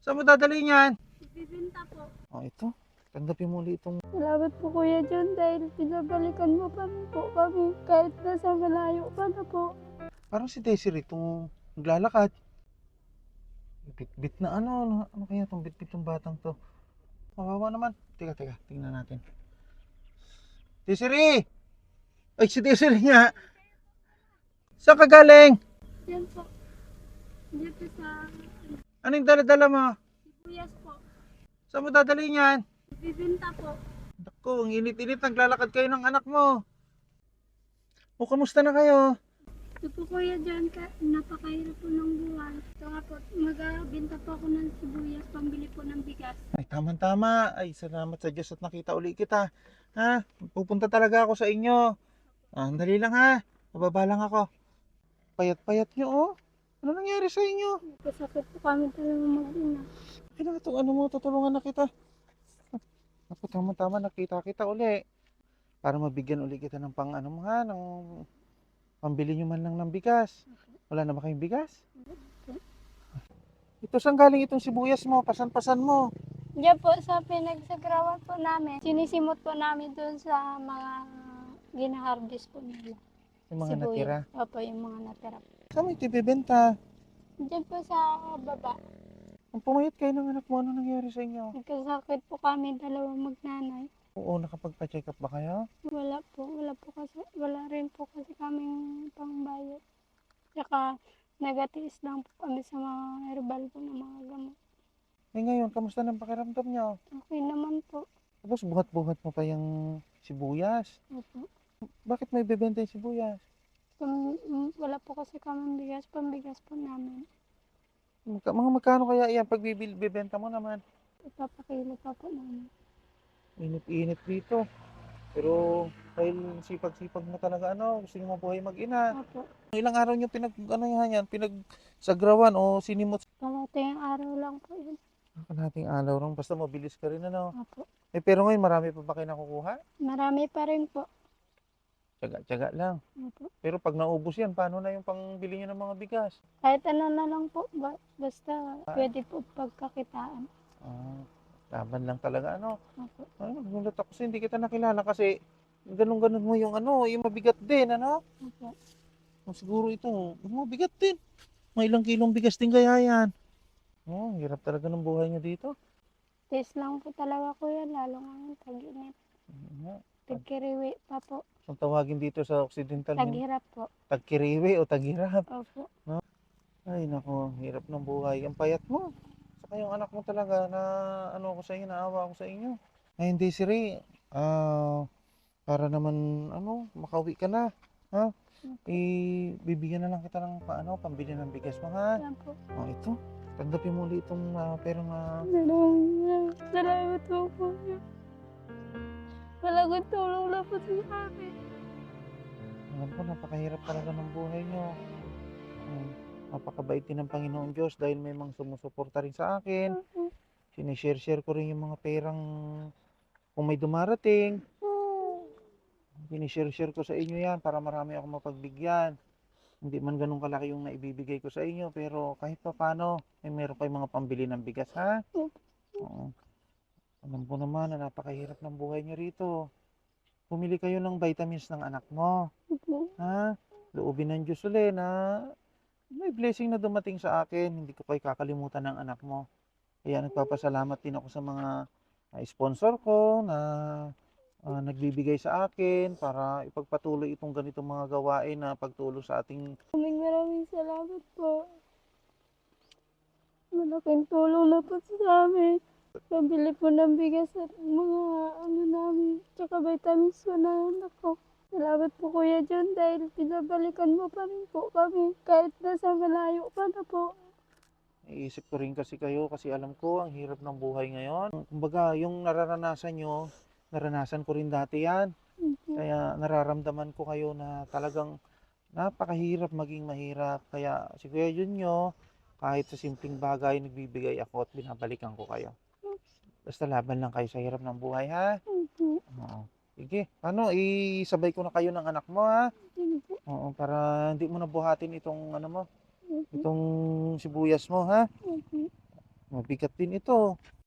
Saan mo dadalhin yan? Ibibenta po. Oh, ito. Tanggapin mo ulit itong... Salamat po Kuya John dahil pinabalikan mo pa rin po kami kahit nasa malayo pa na po. Parang si Desiree itong naglalakad. Bit-bit na ano. Ano kaya itong bit-bit ng batang to? Kawawa naman. Teka. Tingnan natin. Desiree! Ay, si Desiree nga. Saan ka galing? Yan po. Yan po sa Ano yung dala-dala mo? sibuyas po. Saan mo dadalhin yan? Ibibenta po. Naku, ang init-init. Naglalakad kayo ng anak mo. O, kamusta na kayo? Ito po Kuya John, napakahirap po ng buwan. Ito nga po, magbenta po ako ng sibuyas, pambili po ng bigas. Ay, tama-tama. Ay, salamat sa Diyos at nakita uli kita. Ha? Pupunta talaga ako sa inyo. Dali lang ha. Mababa lang ako. Payat-payat nyo, oh. Ano nangyari sa inyo? Kasakit po kami talaga mag-ina. Ay, na itong ano mo, tutulungan na kita. Ako, tama-tama, nakita kita uli. Para mabigyan uli kita ng pang ano mo ha, ng pambili nyo man lang ng bigas. Wala na ba kayong bigas? Ito, saan galing itong sibuyas mo? Pasan-pasan mo. Diyan po sa pinagsagrawan po namin, sinisimot po namin doon sa mga ginaharvest po nila. Yung mga natira. Opo, yung mga natira. Saan mo ito ibibenta? Diyan po sa baba. Kung pumayat kayo ng anak mo, ano nangyari sa inyo? Nagkasakit po kami, dalawang magnanay. Oo, nakapagpa-check up ba kayo? Wala po kasi, wala rin po kasi kaming pangbayad. Tsaka nagatiis lang po kami sa mga herbal po ng mga gamot. Eh ngayon, kamusta ng pakiramdam nyo? Okay naman po. Tapos buhat-buhat mo pa yung sibuyas. Opo. Bakit may bibenta yung sibuyas? Wala po kasi kaming bigas, pambigas po namin. Mga magkano kaya yan pag bibenta mo naman? Ipapakilo pa po namin. Init-init dito. Pero dahil sipag-sipag mo talaga, ano, gusto nyo mabuhay mag-ina. Opo. Ilang araw nyo pinagsagrawan o sinimot? Kalating araw lang po yun. Kalahating araw lang, basta mabilis ka rin, ano. Opo. Eh pero ngayon, marami pa ba kayo nakukuha? Marami pa rin po. Tsaga-tsaga lang. Opo. Pero pag naubos yan, paano na yung pangbili nyo ng mga bigas? Kahit ano na lang po, basta pwede po pagkakitaan. Laban lang talaga, ano. Opo. Ay, nagulat ako kasi hindi kita nakilala kasi ganun-ganun mo yung ano, yung mabigat din, ano. Opo. Siguro ito, mabigat din. May ilang kilong bigas din kaya yan. Oh, hirap talaga ng buhay niyo dito. Test lang po talaga kuya, lalo ngayon tag-init. Tagkiriwi pa po. Ang tawagin dito sa Occidental, Taghirap po. tagkiriwi o taghirap. Opo. Ay nako, hirap ng buhay. Ang payat mo. Saka yung anak mo talaga na ano ko sa inyo, naawa ako sa inyo. Ay hindi Siri, para naman ano, makauwi ka na. Ha? Bibigyan na lang kita ng pambili ng bigas mo ha. Yan po. Oh, ito. Tanggapin mo ulit itong perang Salamat po kuya. Malaking tulong na po sa amin. alam ko, napakahirap talaga ng buhay nyo. Napakabait din ng Panginoon Diyos dahil may mga sumusuporta rin sa akin. Sinishare-share ko rin yung mga perang kung may dumarating. Sinishare-share ko sa inyo yan para marami akong mapagbigyan. Hindi man ganun kalaki yung naibibigay ko sa inyo, pero kahit pa paano, meron kayong mga pambili ng bigas, ha? Oo. Alam ko naman na napakahirap ng buhay nyo rito. Pumili kayo ng vitamins ng anak mo. Ha? Loobin ng Diyos ulit na may blessing na dumating sa akin. Hindi ko kayo kakalimutan ng anak mo. Kaya nagpapasalamat din ako sa mga sponsor ko na nagbibigay sa akin para ipagpatuloy itong ganitong mga gawain na pagtulong sa ating... Maraming salamat po. Malaking tulong na po sa amin. Pabili po ng bigas at mga namin. Tsaka vitamins po na anak ko. Salamat po Kuya John dahil pinabalikan mo pa rin po kami kahit nasa malayo pa na po. Iisip ko rin kasi kayo kasi alam ko ang hirap ng buhay ngayon. Kumbaga yung nararanasan nyo, naranasan ko rin dati yan. Kaya nararamdaman ko kayo na talagang napakahirap maging mahirap. Kaya si Kuya John nyo, kahit sa simpleng bagay, nagbibigay ako at binabalikan ko kayo. Basta laban lang kayo sa hirap ng buhay, ha? Oo. Sige, isabay ko na kayo ng anak mo, ha? Oo, para hindi mo nabuhatin itong itong sibuyas mo, ha? Mabigat din ito.